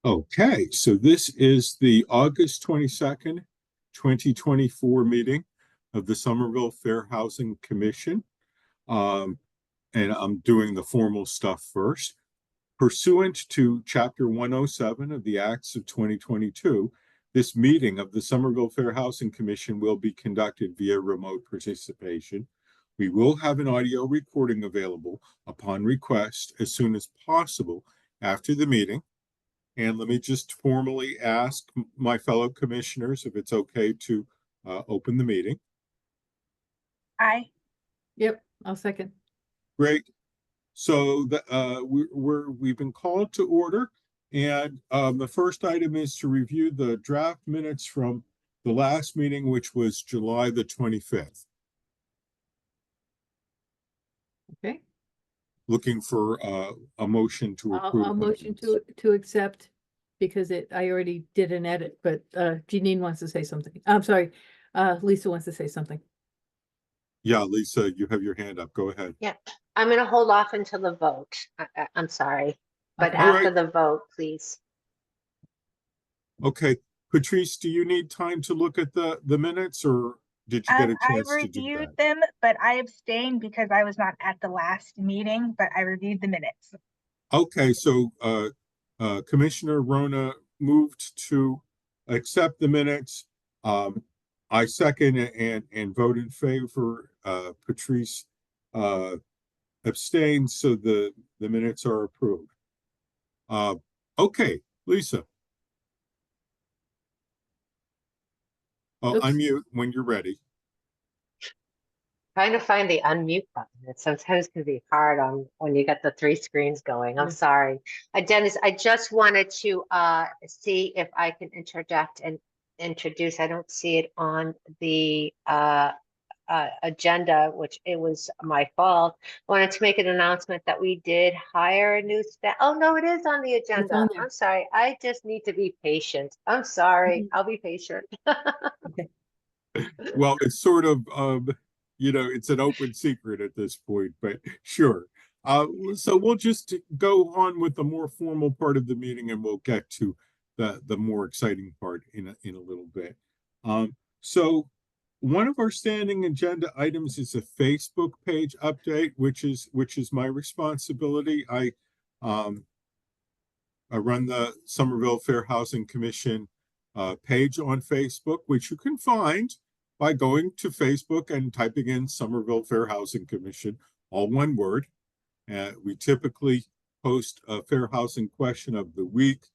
Okay, so this is the August 22nd, 2024 meeting of the Somerville Fair Housing Commission. Um, and I'm doing the formal stuff first. Pursuant to Chapter 107 of the Acts of 2022, this meeting of the Somerville Fair Housing Commission will be conducted via remote participation. We will have an audio recording available upon request as soon as possible after the meeting. And let me just formally ask my fellow commissioners if it's okay to open the meeting. Aye. Yep, I'll second. Great. So we've been called to order, and the first item is to review the draft minutes from the last meeting, which was July the 25th. Okay. Looking for a motion to approve. I'll motion to accept because I already did an edit, but Janine wants to say something. I'm sorry, Lisa wants to say something. Yeah, Lisa, you have your hand up. Go ahead. Yeah, I'm going to hold off until the vote. I'm sorry, but Okay. after the vote, please. Okay, Patrice, do you need time to look at the minutes, or did you get a I chance to do reviewed that? them, but I abstained because I was not at the last meeting, but I reviewed the minutes. Okay, so Commissioner Rona moved to accept the minutes. I second and vote in favor. Patrice abstained, so the minutes are approved. Okay, Lisa. I'll unmute when you're ready. Trying to find the unmute button. It sometimes can be hard when you got the three screens going. I'm sorry. Dennis, I just wanted to see if I can interject and introduce. I don't see it on the agenda, which it was my fault. I wanted to make an announcement that we did hire a new staff. Oh, no, it is on the agenda. I'm sorry. I just need to be patient. I'm sorry. I'll be patient. Okay. Well, it's sort of, it's an open secret at this point, but sure. So we'll just go on with the more formal part of the meeting, and we'll get to the more exciting part in a little bit. So one of our standing agenda items is a Facebook page update, which is my responsibility. I run the Somerville Fair Housing Commission page on Facebook, which you can find by going to Facebook and typing in Somerville Fair Housing Commission, all one word. We typically post a fair housing question of the week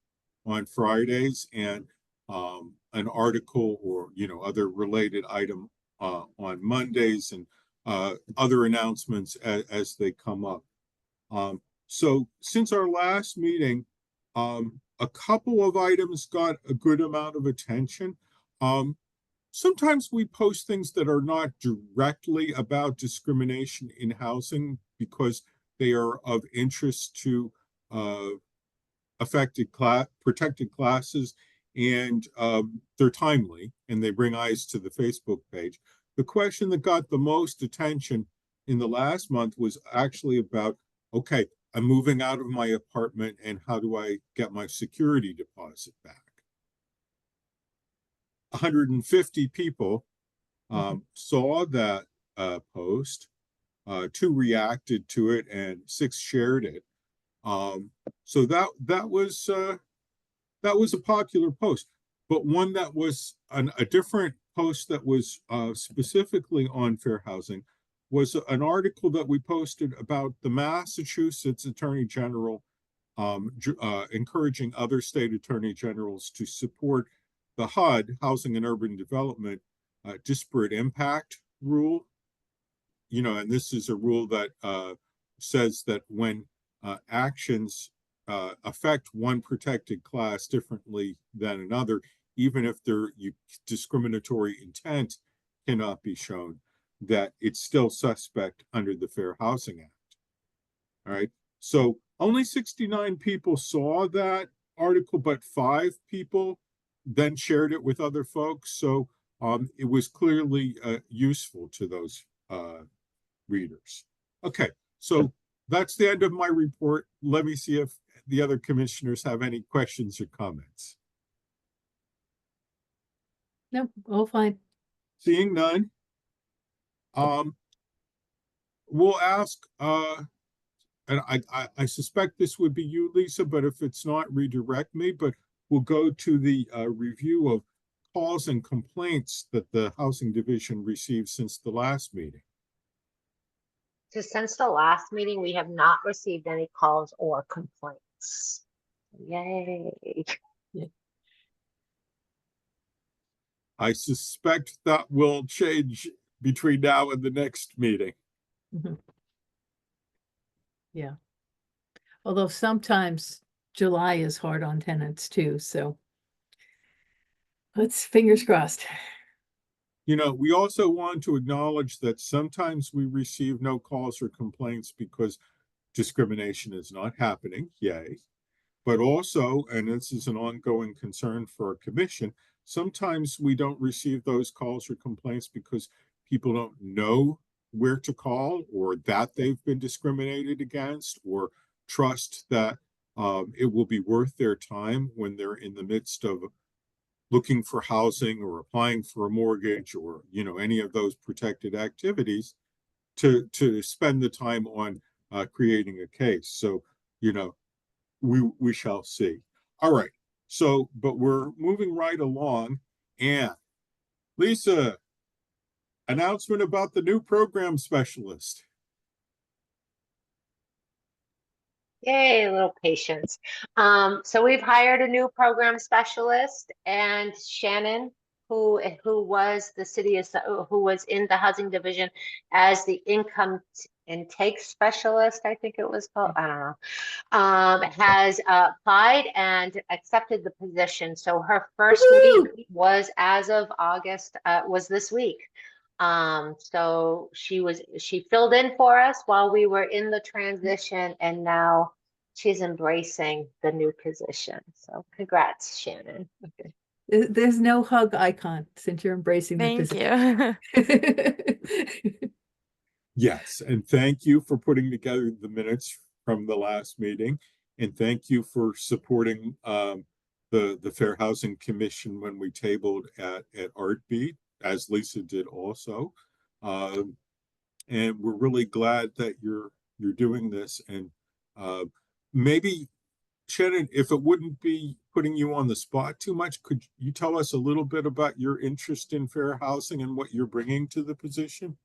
on Fridays, and an article or other related item on Mondays, and other announcements as they come up. So since our last meeting, a couple of items got a good amount of attention. Sometimes we post things that are not directly about discrimination in housing because they are of interest to protected classes, and they're timely and they bring eyes to the Facebook page. The question that got the most attention in the last month was actually about, okay, I'm moving out of my apartment, and how do I get my security deposit back? 150 people saw that post, 2 reacted to it, and 6 shared it. So that was a popular post. But one that was a different post that was specifically on fair housing was an article that we posted about the Massachusetts Attorney General encouraging other state attorney generals to support the HUD, Housing and Urban Development, disparate impact rule. And this is a rule that says that when actions affect one protected class differently than another, even if their discriminatory intent cannot be shown, that it's still suspect under the Fair Housing Act. All right. So only 69 people saw that article, but 5 people then shared it with other folks. So it was clearly useful to those readers. Okay, so that's the end of my report. Let me see if the other commissioners have any questions or comments? No, all fine. Seeing none. We'll ask, and I suspect this would be you, Lisa, but if it's not, redirect me, but we'll go to the review of calls and complaints that the Housing Division received since the last meeting. So since the last meeting, we have not received any calls or complaints. Yay. I suspect that will change between now and the next meeting. Mhm. Yeah. Although sometimes July is hard on tenants too, so let's fingers crossed. You know, we also want to acknowledge that sometimes we receive no calls or complaints because discrimination is not happening, yay. But also, and this is an ongoing concern for our commission, sometimes we don't receive those calls or complaints because people don't know where to call, or that they've been discriminated against, or trust that it will be worth their time when they're in the midst of looking for housing or applying for a mortgage, or, you know, any of those protected activities, to spend the time on creating a case. So, you know, we shall see. All right. So, but we're moving right along. And Lisa, announcement about the new program specialist. Yay, a little patience. So we've hired a new program specialist, and Shannon, who was who was in the Housing Division as the income intake specialist, I think it was called, I don't know, has applied and accepted the position. So her first week was, as of August, was this week. So she filled in for us while we were in the transition, and now she's embracing the new position. So congrats, Shannon. Okay. There's no hug icon since you're embracing the Thank position. you. Yes, and thank you for putting together the minutes from the last meeting, and thank you for supporting the Fair Housing Commission when we tabled at Artbeat, as Lisa did also. And we're really glad that you're doing this. And maybe, Shannon, if it wouldn't be putting you on the spot too much, could you tell us a little bit about your interest in fair housing and what you're bringing to the position?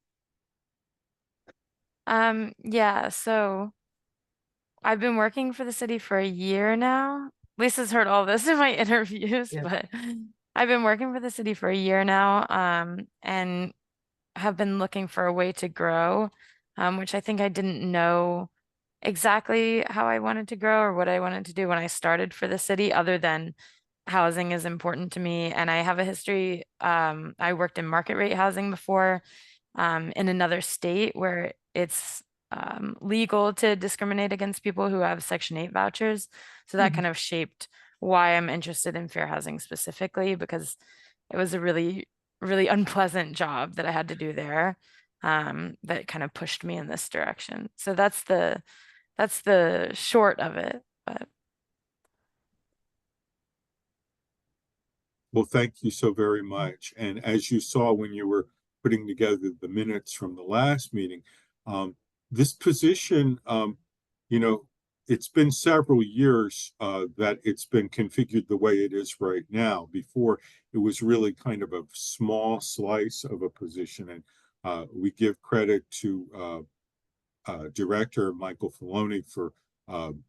Yeah, so I've been working for the city for a year now. Lisa's heard all this in my interviews, Yeah. but I've been working for the city for a year now, and have been looking for a way to grow, which I think I didn't know exactly how I wanted to grow or what I wanted to do when I started for the city, other than housing is important to me. And I have a history, I worked in market rate housing before, in another state where it's legal to discriminate against people who have Section 8 vouchers. So that Mhm. kind of shaped why I'm interested in fair housing specifically, because it was a really, really unpleasant job that I had to do there, that kind of pushed me in this direction. So that's the short of it. But Well, thank you so very much. And as you saw when you were putting together the minutes from the last meeting, this position, you know, it's been several years that it's been configured the way it is right now. Before, it was really kind of a small slice of a position. And we give credit to Director Michael Filoni for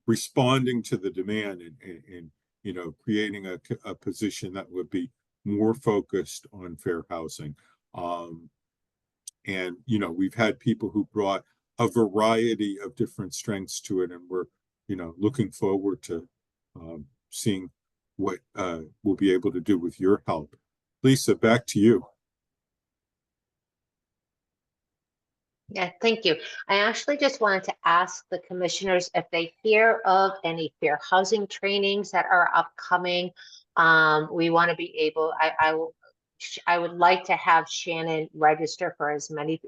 responding to the demand and you know, creating a position that would be more focused on fair housing. And, you know, we've had people who brought a variety of different strengths to it, and we're, you know, looking forward to seeing what we'll be able to do with your help. Lisa, back to you. Yeah, thank you. I actually just wanted to ask the commissioners if they hear of any fair housing trainings that are upcoming. We want to be able, I would like to have Shannon register for as many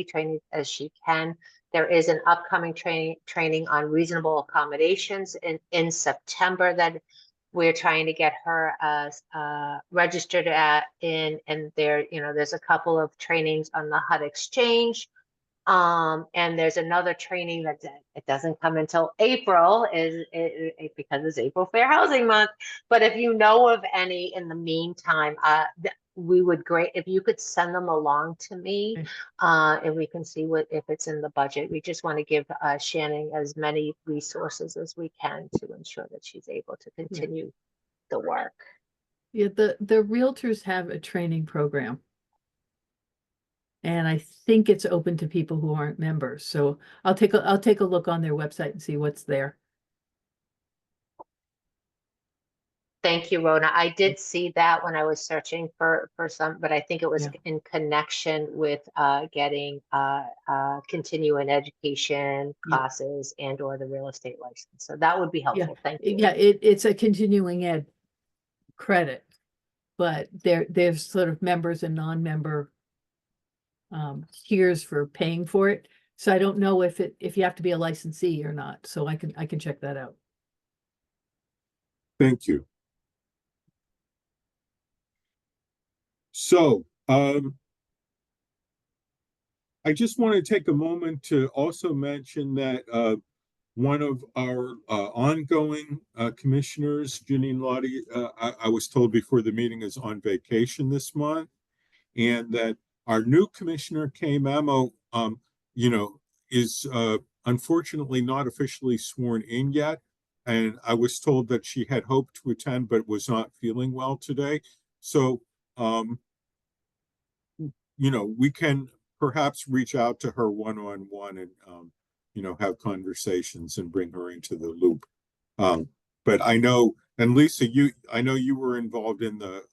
trainings as she can, There is an upcoming training on reasonable accommodations in September that we're trying to get her registered and there's a couple of trainings on the HUD exchange. And there's another training that it doesn't come until April because it's April Fair Housing Month. But if you know of any in the meantime, we would great if you could send them along to me, and we can see if it's in the budget. We just want to give Shannon as many resources as we can to ensure that she's able to continue the work. Yeah, the realtors have a training program. And I think it's open to people who aren't members. So I'll take a look on their website and see what's there. Thank you, Rona. I did see that when I was searching for some, but I think it was Yeah. in connection with getting continuing education classes and or the real estate license. So that would be helpful. Thank you. Yeah, it's a continuing ed credit, but there's sort of members and non-member tiers for paying for it. So I don't know if you have to be a licensee or not. So I can check that out. Thank you. So, I just want to take a moment to also mention that one of our ongoing commissioners, Janine Lottie, I was told before the meeting, is on vacation this month, and that our new commissioner, Kay Mamo, is unfortunately not officially sworn in yet. And I was told that she had hoped to attend, but was not feeling well today. So, we can perhaps reach out to her one-on-one and, have conversations and bring her into the loop. But I know, and Lisa, I know you were involved in the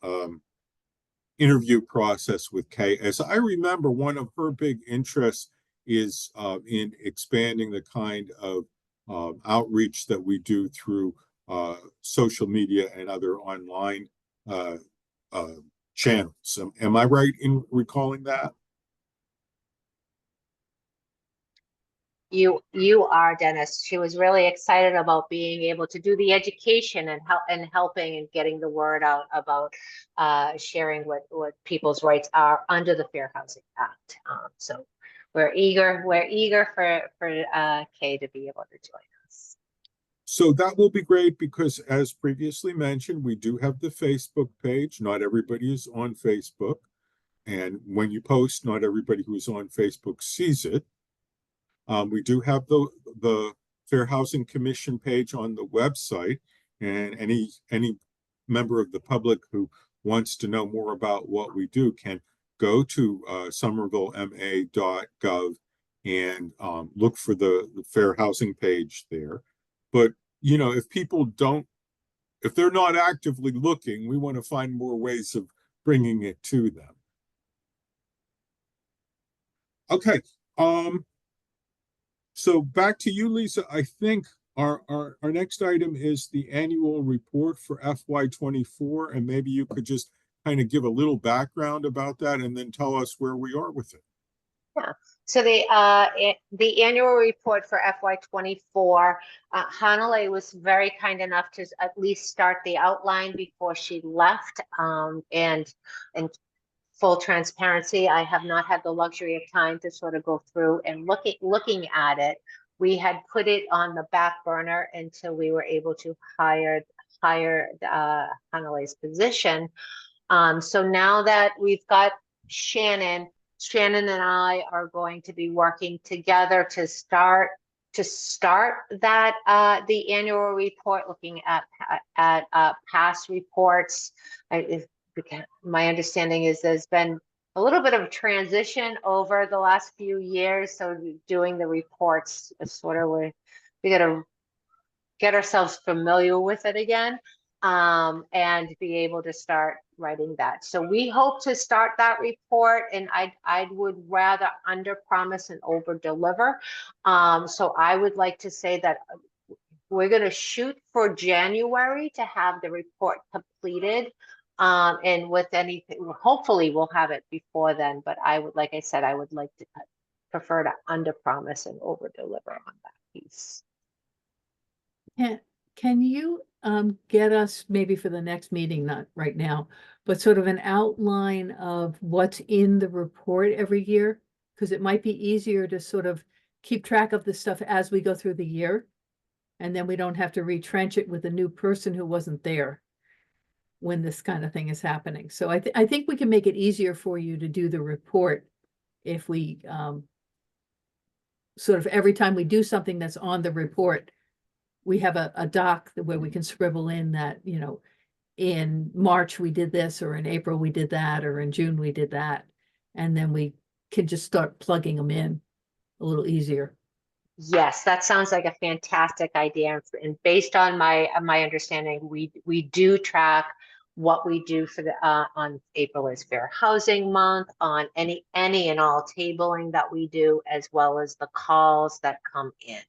interview process with Kay. As I remember, one of her big interests is in expanding the kind of outreach that we do through social media and other online channels. Am I right in recalling that? You are, Dennis. She was really excited about being able to do the education and helping and getting the word out about sharing what people's rights are under the Fair Housing Act. So we're eager for Kay to be able to join us. So that will be great because, as previously mentioned, we do have the Facebook page. Not everybody is on Facebook. And when you post, not everybody who is on Facebook sees it. We do have the Fair Housing Commission page on the website, and any member of the public who wants to know more about what we do can go to somervillema.gov and look for the Fair Housing page there. But if people if they're not actively looking, we want to find more ways of bringing it to them. Okay. So back to you, Lisa. I think our next item is the annual report for FY24, and maybe you could just kind of give a little background about that and then tell us where we are with it. Yeah. So the annual report for FY24, Hanalei was very kind enough to at least start the outline before she left. And full transparency, I have not had the luxury of time to sort of go through and looking at it. We had put it on the back burner until we were able to hire Hanalei's position. So now that we've got Shannon and I are going to be working together to start that the annual report, looking at past reports. My understanding is there's been a little bit of transition over the last few years. So doing the reports is sort of we got to get ourselves familiar with it again, and be able to start writing that. So we hope to start that report, and I would rather under promise and over deliver. So I would like to say that we're going to shoot for January to have the report completed. And with anything, hopefully we'll have it before then, but like I said, I would like to prefer to under-promise and over-deliver on that piece. Can you get us, maybe for the next meeting, not right now, but sort of an outline of what's in the report every year? Because it might be easier to sort of keep track of the stuff as we go through the year. And then we don't have to retrench it with a new person who wasn't there when this kind of thing is happening. So I think we can make it easier for you to do the report if we sort of every time we do something that's on the report, we have a doc where we can scribble in that, you know, in March we did this, or in April we did that, or in June we did that. And then we can just start plugging them in a little easier. Yes, that sounds like a fantastic idea. And based on my understanding, we do track what we do for the on April is Fair Housing Month, on any and all tabling that we do, as well as the calls that come in.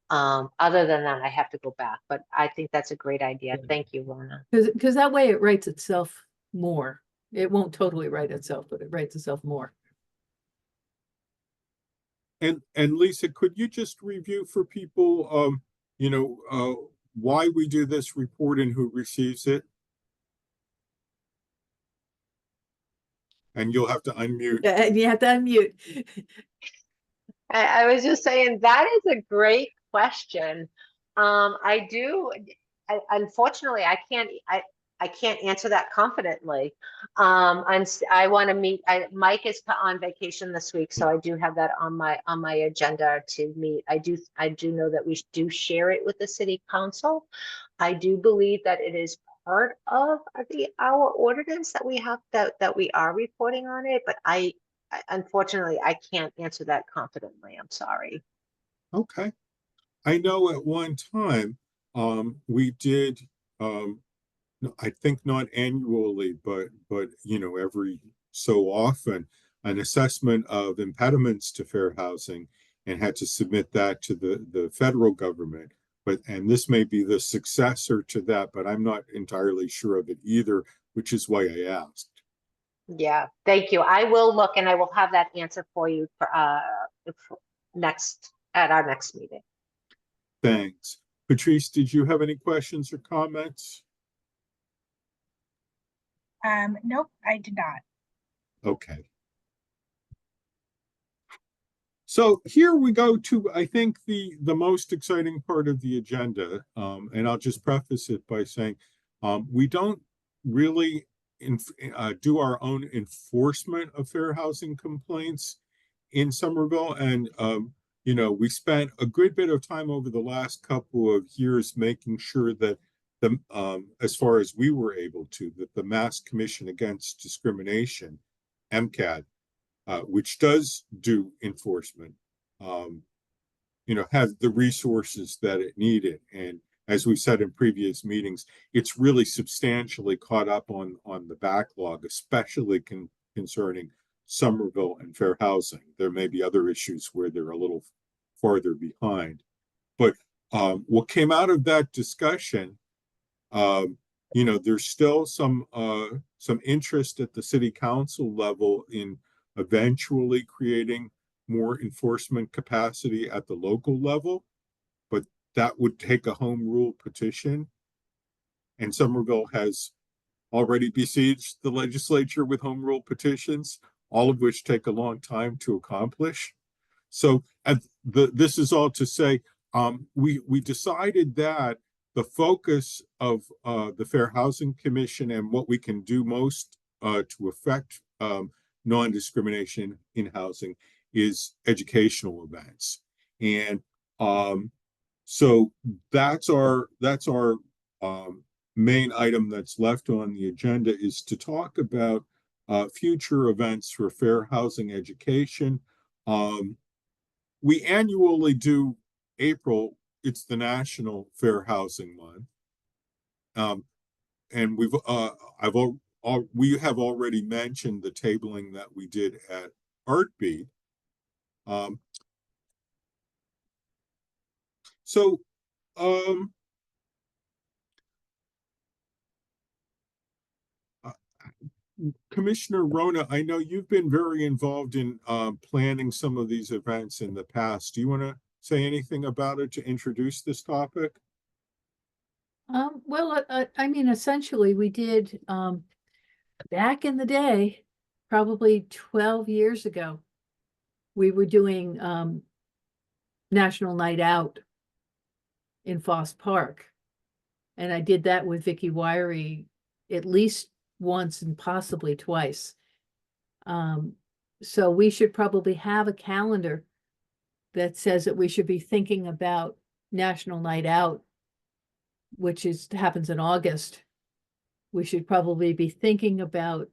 Other than that, I have to go back, but I think that's a great idea. Thank you, Lorna. Because that way it writes itself more. It won't totally write itself, but it writes itself more. And Lisa, could you just review for people, you know, why we do this report and who receives it? And you'll have to unmute. And you have to unmute. I was just saying that is a great question. Unfortunately, I can't answer that confidently. I want to meet. Mike is on vacation this week, so I do have that on my agenda to meet. I do know that we do share it with the city council. I do believe that it is part of our ordinance that we have that we are reporting on it, but unfortunately, I can't answer that confidently. I'm sorry. Okay. I know at one time, we did, I think not annually, but you know, every so often, an assessment of impediments to fair housing, and had to submit that to the federal government. And this may be the successor to that, but I'm not entirely sure of it either, which is why I asked. Yeah, thank you. I will look and I will have that answer for you for at our next meeting. Thanks. Patrice, did you have any questions or comments? Nope, I did not. Okay. So here we go to, I think, the most exciting part of the agenda. And I'll just preface it by saying, we don't really do our own enforcement of fair housing complaints in Somerville. And, you know, we spent a good bit of time over the last couple of years making sure that as far as we were able to, that the Mass Commission Against Discrimination, MCAD, which does do enforcement, you know, has the resources that it needed. And as we said in previous meetings, it's really substantially caught up on the backlog, especially concerning Somerville and fair housing. There may be other issues where they're a little farther behind. But what came out of that discussion, you know, there's still some interest at the city council level in eventually creating more enforcement capacity at the local level, but that would take a home rule petition. And Somerville has already besieged the legislature with home rule petitions, all of which take a long time to accomplish. So this is all to say, we decided that the focus of the Fair Housing Commission and what we can do most to affect non-discrimination in housing is educational events. And so that's our main item that's left on the agenda, is to talk about future events for fair housing education. We annually do April. It's the National Fair Housing Month. And we have already mentioned the tabling that we did at Artbeat. So Commissioner Rona, I know you've been very involved in planning some of these events in the past. Do you want to say anything about it to introduce this topic? Well, I mean, essentially, we did, back in the day, probably 12 years ago, we were doing, National Night Out in Foss Park. And I did that with Vicky Wiry at least once and possibly twice. So we should probably have a calendar that says that we should be thinking about National Night Out, which happens in August. We should probably be thinking about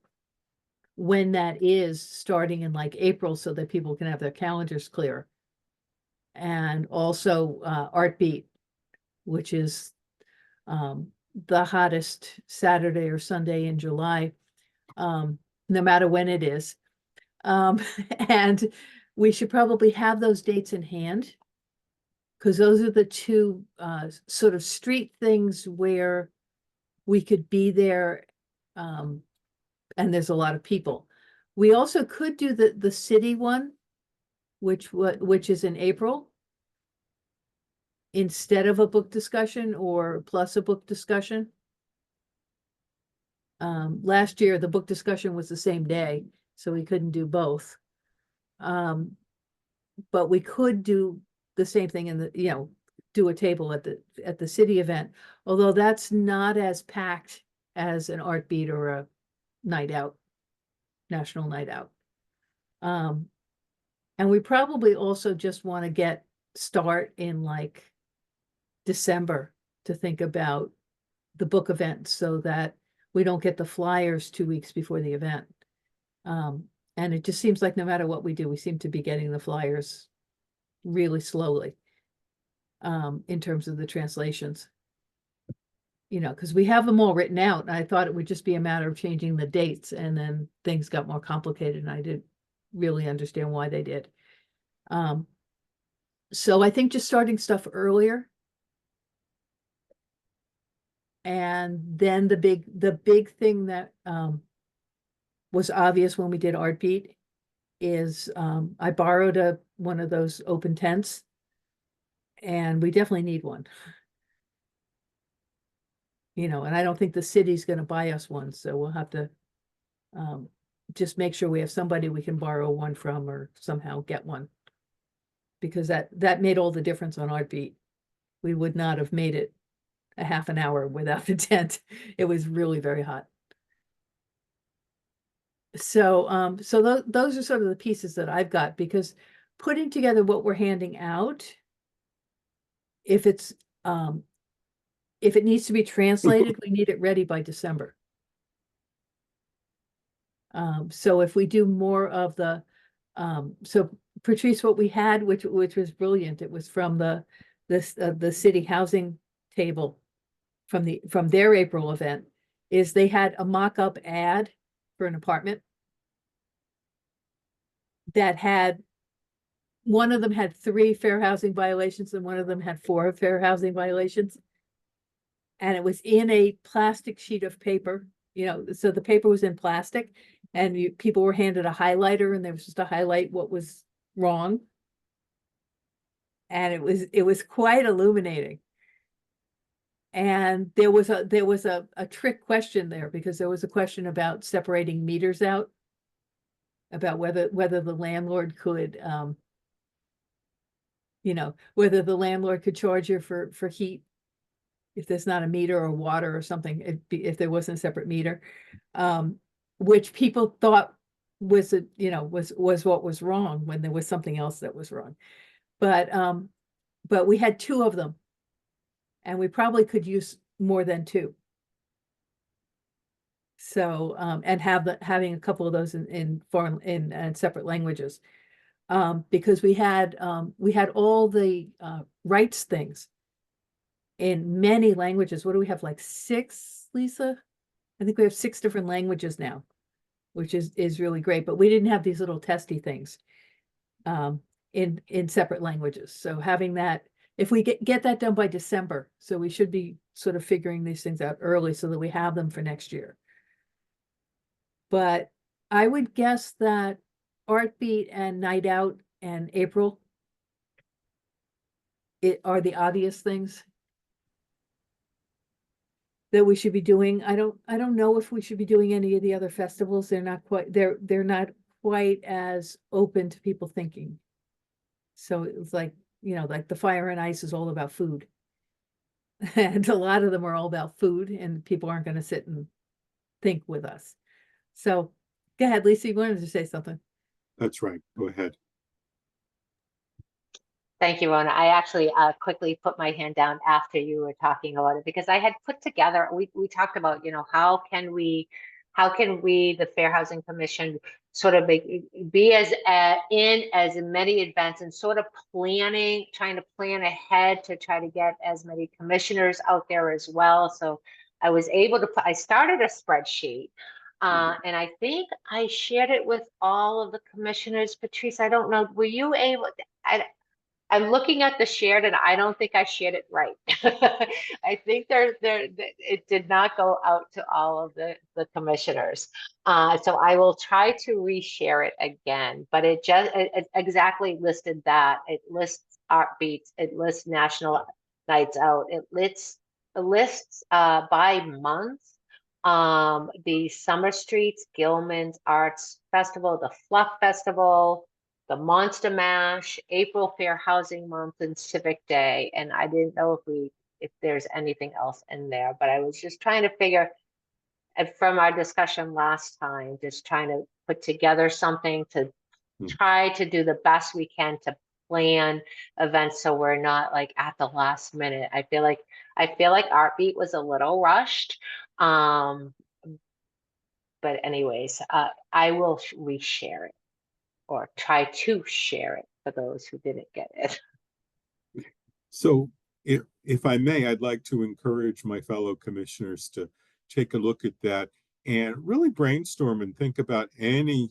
when that is, starting in like April, so that people can have their calendars clear. And also Art Beat, which is the hottest Saturday or Sunday in July, no matter when it is. And we should probably have those dates in hand, because those are the two sort of street things where we could be there, and there's a lot of people. We also could do the city one, which is in April, instead of a book discussion or plus a book discussion. Last year, the book discussion was the same day, so we couldn't do both. But we could do the same thing in the, do a table at the city event, although that's not as packed as an Art Beat or a night out, National Night Out. And we probably also just want to start in like December to think about the book event, so that we don't get the flyers 2 weeks before the event. And it just seems like no matter what we do, we seem to be getting the flyers really slowly, in terms of the translations. Because we have them all written out, and I thought it would just be a matter of changing the dates, and then things got more complicated, and I didn't really understand why they did. So I think just starting stuff earlier. And then the big thing that was obvious when we did Art Beat is I borrowed one of those open tents, and we definitely need one. And I don't think the city's going to buy us one, so we'll have to just make sure we have somebody we can borrow one from, or somehow get one, because that made all the difference on Art Beat. We would not have made it a half an hour without the tent. It was really very hot. So those are sort of the pieces that I've got, because putting together what we're handing out, if it needs to be translated, we need it ready by December. So if we do more of so Patrice, what we had, which was brilliant, it was from the city housing table from their April event, is they had a mock-up ad for an apartment that one of them had 3 fair housing violations and one of them had 4 fair housing violations. And it was in a plastic sheet of paper, so the paper was in plastic, and people were handed a highlighter, and they were supposed to highlight what was wrong. And it was quite illuminating. And there was a trick question there, because there was a question about separating meters out, about whether the landlord could, whether the landlord could charge you for heat if there's not a meter, or water or something, if there wasn't a separate meter, which people thought was what was wrong, when there was something else that was wrong. But we had 2 of them, and we probably could use more than 2. So, and having a couple of those in separate languages, because we had all the rights things in many languages. What do we have, like 6, Lisa? I think we have 6 different languages now, which is really great. But we didn't have these little testy things in separate languages. So having that, if we get that done by December, so we should be sort of figuring these things out early, so that we have them for next year. But I would guess that Art Beat and Night Out and April are the obvious things that we should be doing. I don't know if we should be doing any of the other festivals. They're not quite as open to people thinking. So it's like, like the Fire and Ice is all about food. And a lot of them are all about food, and people aren't going to sit and think with us. So go ahead, Lisa, you wanted to say something. That's right. Go ahead. Thank you, Rona. I actually quickly put my hand down after you were talking about it, because I had put together, we talked about, how can we, the Fair Housing Commission, sort of be as in as many events, and sort of trying to plan ahead to try to get as many commissioners out there as well. So I was able to I started a spreadsheet. And I think I shared it with all of the commissioners. Patrice, I don't know, were you able? I'm looking at the shared, and I don't think I shared it right. I think it did not go out to all of the commissioners. So I will try to reshare it again, but it exactly listed that. It lists Art Beats, it lists National Nights Out, it lists by month, the Summer Streets, Gilman's Arts Festival, the Fluff Festival, the Monster Mash, April Fair Housing Month, and Civic Day. And I didn't know if there's anything else in there, but I was just trying to figure, and from our discussion last time, just trying to put together something to try to do the best we can to plan events, so we're not like at the last minute. I feel like Art Beat was a little rushed. But anyways, I will reshare it, or try to share it for those who didn't get it. So if I may, I'd like to encourage my fellow commissioners to take a look at that and really brainstorm and think about any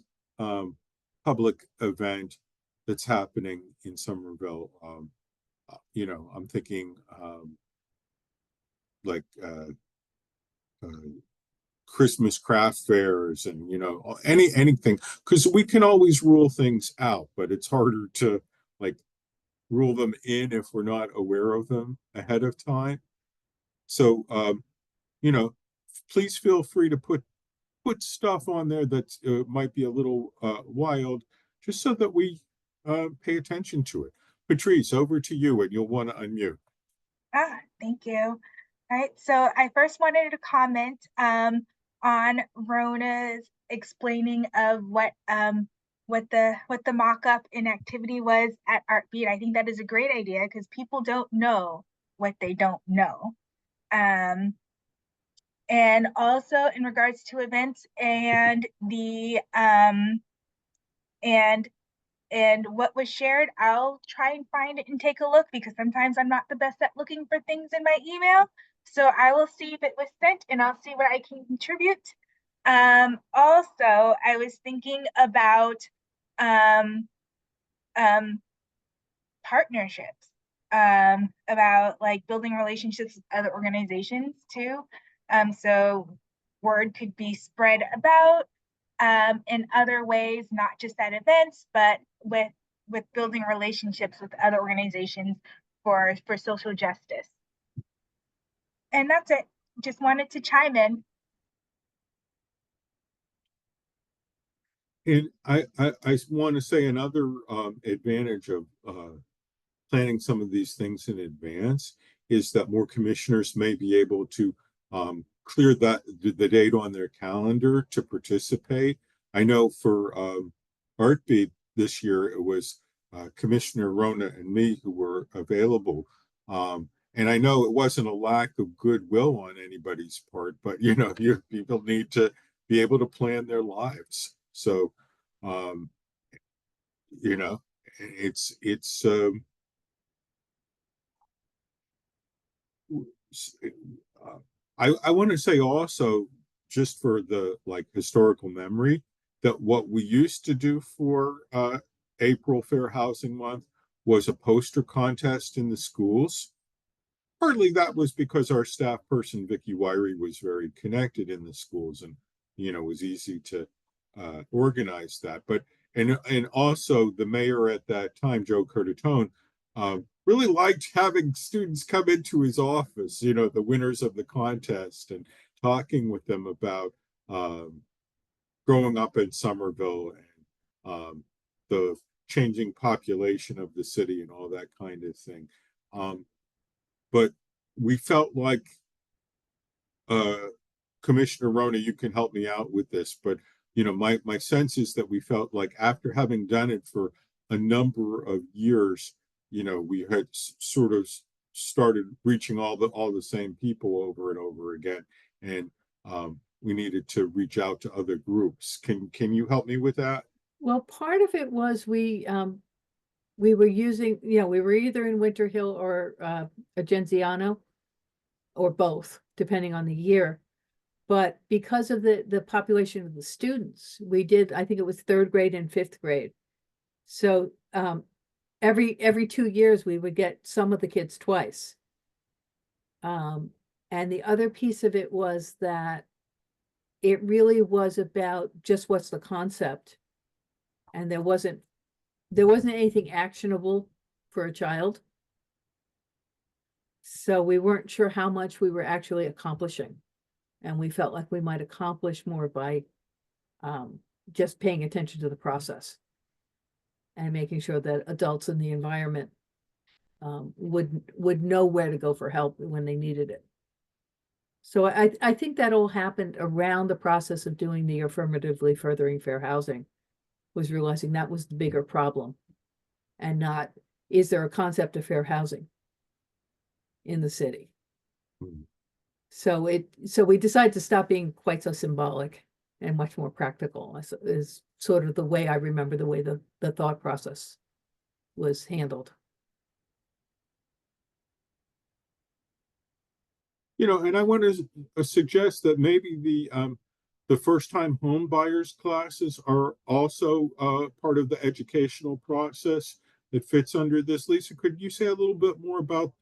public event that's happening in Somerville. I'm thinking like Christmas craft fairs and anything, because we can always rule things out, but it's harder to like rule them in if we're not aware of them ahead of time. So please feel free to put stuff on there that might be a little wild, just so that we pay attention to it. Patrice, over to you, and you'll want to unmute. Thank you. All right, so I first wanted to comment on Rona's explaining of what the mock-up in activity was at Art Beat. I think that is a great idea, because people don't know what they don't know. And also in regards to events and the and what was shared, I'll try and find it and take a look, because sometimes I'm not the best at looking for things in my email. So I will see if it was sent, and I'll see what I can contribute. Also, I was thinking about partnerships, about like building relationships with other organizations too. So word could be spread about in other ways, not just at events, but with building relationships with other organizations for social justice. And that's it. Just wanted to chime in. And I want to say another advantage of planning some of these things in advance is that more commissioners may be able to clear the date on their calendar to participate. I know for Art Beat this year, it was Commissioner Rona and me who were available. And I know it wasn't a lack of goodwill on anybody's part, but people need to be able to plan their lives. So, it's I want to say also, just for the historical memory, that what we used to do for April Fair Housing Month was a poster contest in the schools. Partly that was because our staff person, Vicki Wyrie, was very connected in the schools, and it was easy to organize that. But and also the mayor at that time, Joe Curtatone, really liked having students come into his office, the winners of the contest, and talking with them about growing up in Somerville and the changing population of the city and all that kind of thing. But we felt like, Commissioner Rona, you can help me out with this, but my sense is that we felt like after having done it for a number of years, we had sort of started reaching all the same people over and over again, and we needed to reach out to other groups. Can you help me with that? Well, part of it was we were using, we were either in Winter Hill or a Genziano, or both, depending on the year. But because of the population of the students, we did, I think it was 3rd grade and 5th grade. So every 2 years we would get some of the kids twice. And the other piece of it was that it really was about just what's the concept. And there wasn't anything actionable for a child. So we weren't sure how much we were actually accomplishing. And we felt like we might accomplish more by just paying attention to the process and making sure that adults in the environment would know where to go for help when they needed it. So I think that all happened around the process of doing the affirmatively furthering fair housing, was realizing that was the bigger problem, and not, is there a concept of fair housing in the city? So we decided to stop being quite so symbolic and much more practical, is sort of the way I remember the way the thought process was handled. And I want to suggest that maybe the first-time home buyers classes are also part of the educational process that fits under this. Lisa, could you say a little bit more about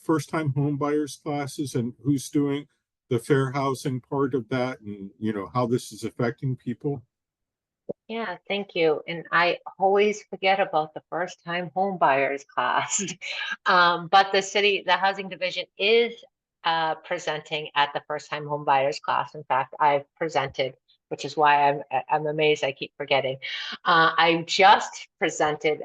first-time home buyers classes and who's doing the fair housing part of that, and how this is affecting people? Yeah, thank you. And I always forget about the first time home buyers class. But the housing division is presenting at the first time home buyers class. In fact, I've presented, which is why I'm amazed I keep forgetting. I just presented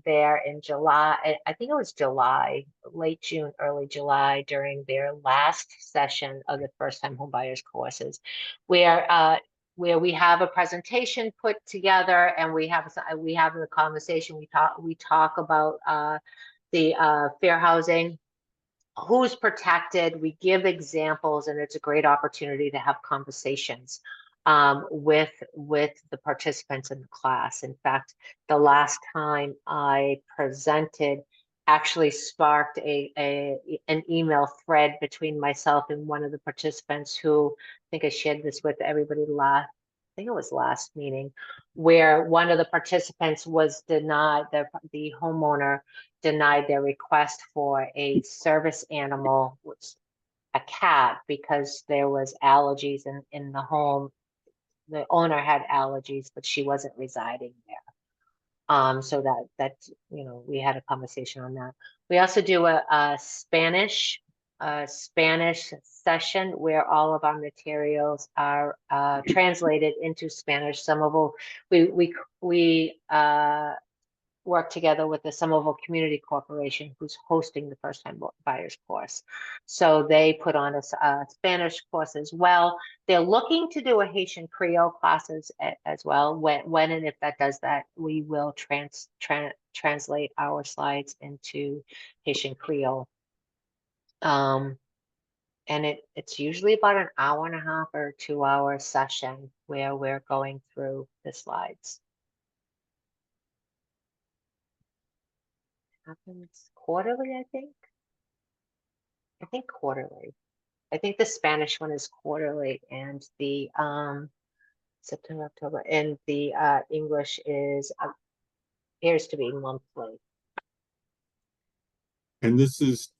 there in July. I think it was July, late June, early July, during their last session of the first time home buyers courses, where we have a presentation put together, and we have the conversation. We talk about the fair housing, who's protected. We give examples, and it's a great opportunity to have conversations with the participants in the class. In fact, the last time I presented actually sparked an email thread between myself and one of the participants, who I think I shared this with everybody I think it was last meeting, where one of the participants was denied, the homeowner denied their request for a service animal, which a cat, because there was allergies in the home. The owner had allergies, but she wasn't residing there. So that we had a conversation on that. We also do a Spanish session where all of our materials are translated into Spanish. Somerville, we work together with the Somerville Community Corporation, who's hosting the first time buyers course. So they put on a Spanish course as well. They're looking to do a Haitian Creole classes as well. When and if that does that, we will translate our slides into Haitian Creole. And it's usually about an hour and a half or 2-hour session where we're going through the slides. Happens quarterly, I think quarterly. I think the Spanish one is quarterly, and the September, October, and the English appears to be monthly. And this is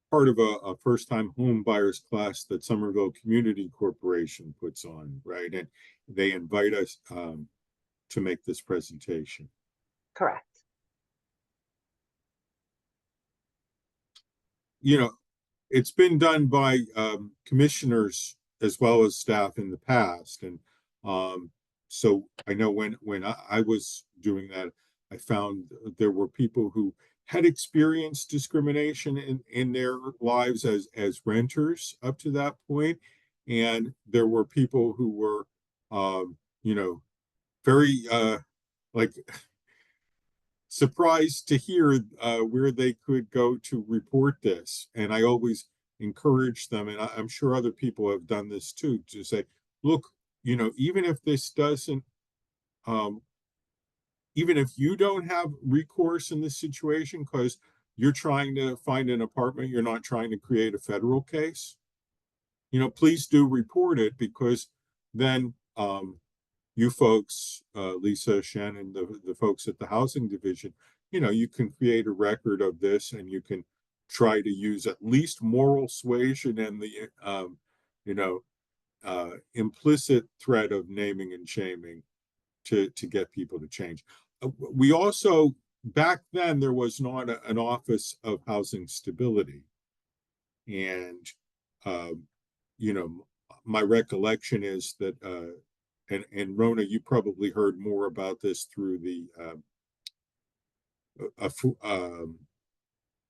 part of a first-time home buyers class that Somerville Community Corporation puts on, right? And they invite us to make this presentation. Correct. You know, it's been done by commissioners as well as staff in the past. And so I know when I was doing that, I found there were people who had experienced discrimination in their lives as renters up to that point. And there were people who were, you know, very like surprised to hear where they could go to report this. And I always encourage them, and I'm sure other people have done this too, to say, look, you know, even if this doesn't, even if you don't have recourse in this situation because you're trying to find an apartment, you're not trying to create a federal case, you know, please do report it, because then you folks, Lisa, Shannon, the folks at the housing division, you know, you can create a record of this, and you can try to use at least moral suasion and the, you know, implicit threat of naming and shaming to get people to change. We also, back then, there was not an Office of Housing Stability. And, you know, my recollection is that, and Rona, you probably heard more about this through the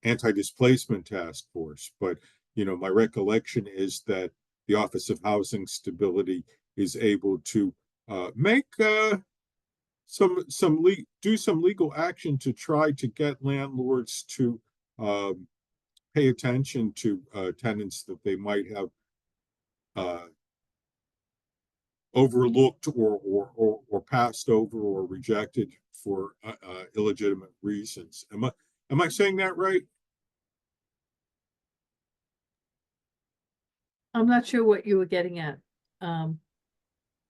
anti-displacement task force. But, you know, my recollection is that the Office of Housing Stability is able to make do some legal action to try to get landlords to pay attention to tenants that they might have overlooked or passed over or rejected for illegitimate reasons. Am I saying that right? I'm not sure what you were getting at.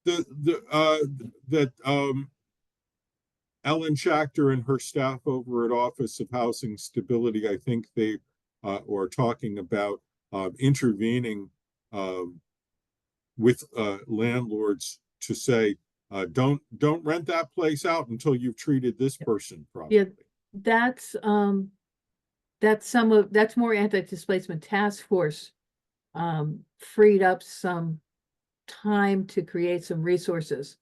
That Ellen Schachter and her staff over at Office of Housing Stability, I think they are talking about intervening with landlords to say, don't rent that place out until you've treated this person properly. Yeah, that's more anti-displacement task force freed up some time to create some resources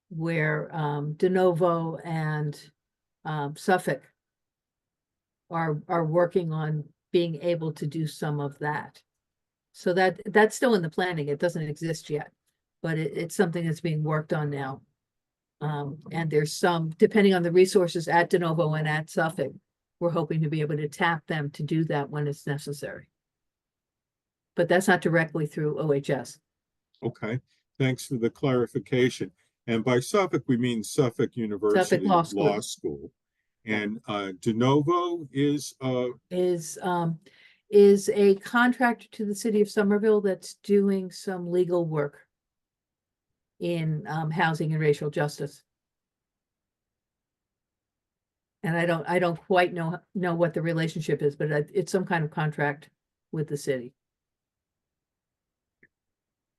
where De Novo and Suffolk are working on being able to do some of that. So that's still in the planning. It doesn't exist yet, but it's something that's being worked on now. And there's some, depending on the resources at De Novo and at Suffolk, we're hoping to be able to tap them to do that when it's necessary. But that's not directly through OHS. Okay, thanks for the clarification. And by Suffolk, we mean Suffolk University Law School. And De Novo is a contractor to the city of Somerville that's doing some legal work in housing and racial justice. And I don't quite know what the relationship is, but it's some kind of contract with the city.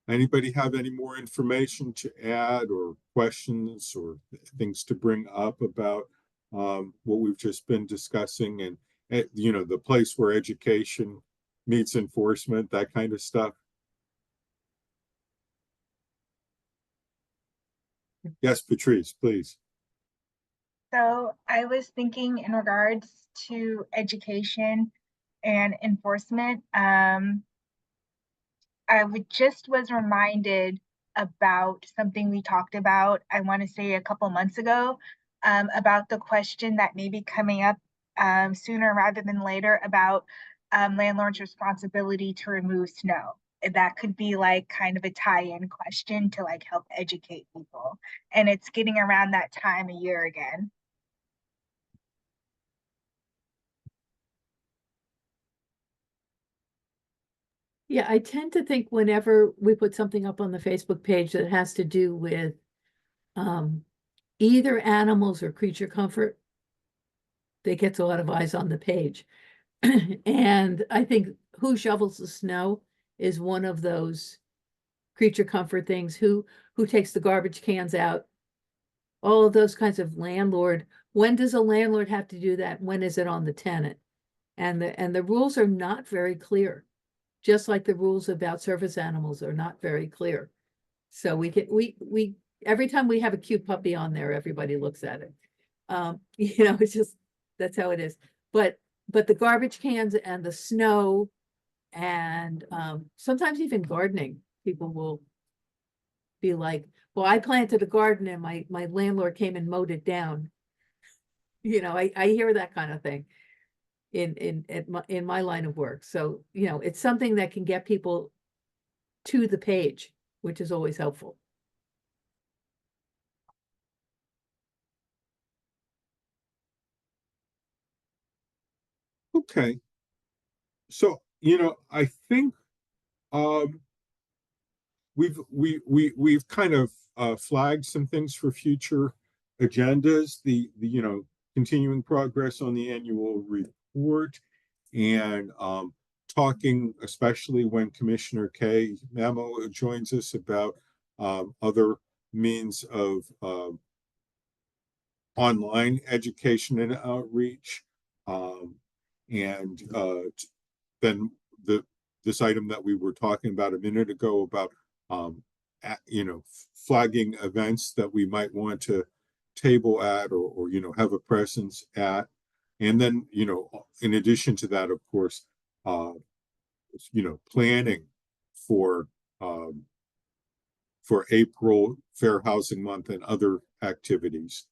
Anybody have any more information to add or questions or things to bring up about what we've just been discussing, and you know, the place where education meets enforcement, that kind of stuff? Yes, Patrice, please. So I was thinking in regards to education and enforcement, was reminded about something we talked about, I want to say a couple months ago, about the question that may be coming up sooner rather than later about landlords' responsibility to remove snow. That could be like kind of a tie-in question to like help educate people. And it's getting around that time of year again. Yeah, I tend to think whenever we put something up on the Facebook page that has to do with either animals or creature comfort, that gets a lot of eyes on the page. And I think who shovels the snow is one of those creature comfort things. Who takes the garbage cans out? All of those kinds of landlord. When does a landlord have to do that? When is it on the tenant? And the rules are not very clear, just like the rules about service animals are not very clear. So we every time we have a cute puppy on there, everybody looks at it. You know, it's just, that's how it is. But the garbage cans and the snow and sometimes even gardening, people will be like, well, I planted a garden and my landlord came and mowed it down. You know, I hear that kind of thing in my line of work. So, you know, it's something that can get people to the page, which is always helpful. Okay. So, I think, we've kind of flagged some things for future agendas, the continuing progress on the annual report, and talking, especially when Commissioner Kay Memo joins us, about other means of online education and outreach. And then this item that we were talking about a minute ago about flagging events that we might want to table at or have a presence at. And then, in addition to that, of course, planning for April Fair Housing Month and other activities.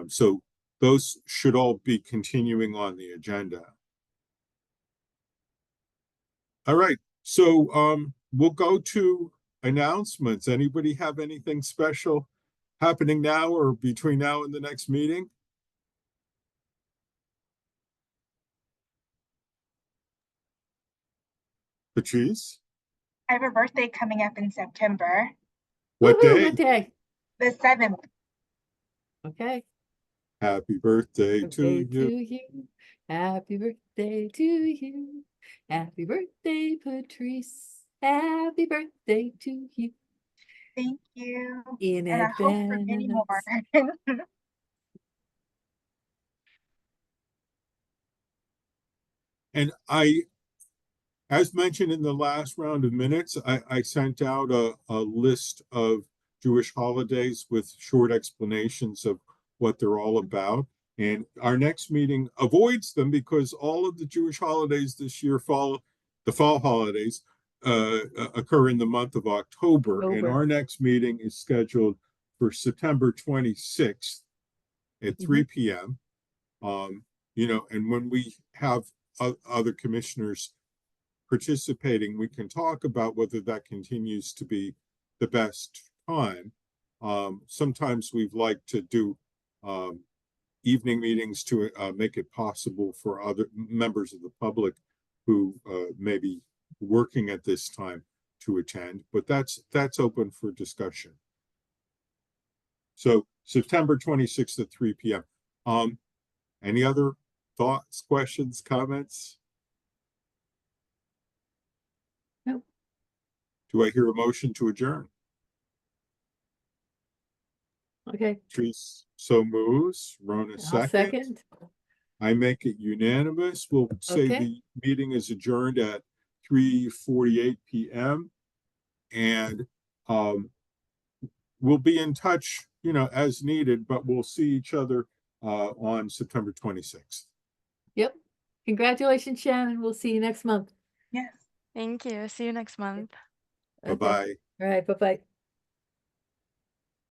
So those should all be continuing on the agenda. All right, so we'll go to announcements. Anybody have anything special happening now or between now and the next meeting? Patrice? I have a birthday coming up in September, What Woo-hoo, day? what day? the 7th. Okay. Happy birthday Birthday to you. you. Happy birthday to you. Happy birthday, Patrice. Happy birthday to you. Thank you. In And I hope for many more. advance. And as mentioned in the last round of minutes, I sent out a list of Jewish holidays with short explanations of what they're all about. And our next meeting avoids them because all of the Jewish holidays this year the fall holidays occur in the month of October. And our next meeting is scheduled for September 26th at 3 p.m. And when we have other commissioners participating, we can talk about whether that continues to be the best time. Sometimes we've liked to do evening meetings to make it possible for other members of the public who may be working at this time to attend, but that's open for discussion. So September 26th at 3 p.m. Any other thoughts, questions, comments? Nope. Do I hear a motion to adjourn? Okay, Patrice so moves. Rona I'll second. second. I make it unanimous. We'll say Okay. the meeting is adjourned at 3:48 p.m. And we'll be in touch, as needed, but we'll see each other on September 26th. Yep. Congratulations, Shannon. We'll see you next month. Yes. Thank you. See you next month. Okay. Bye-bye. All right, bye-bye.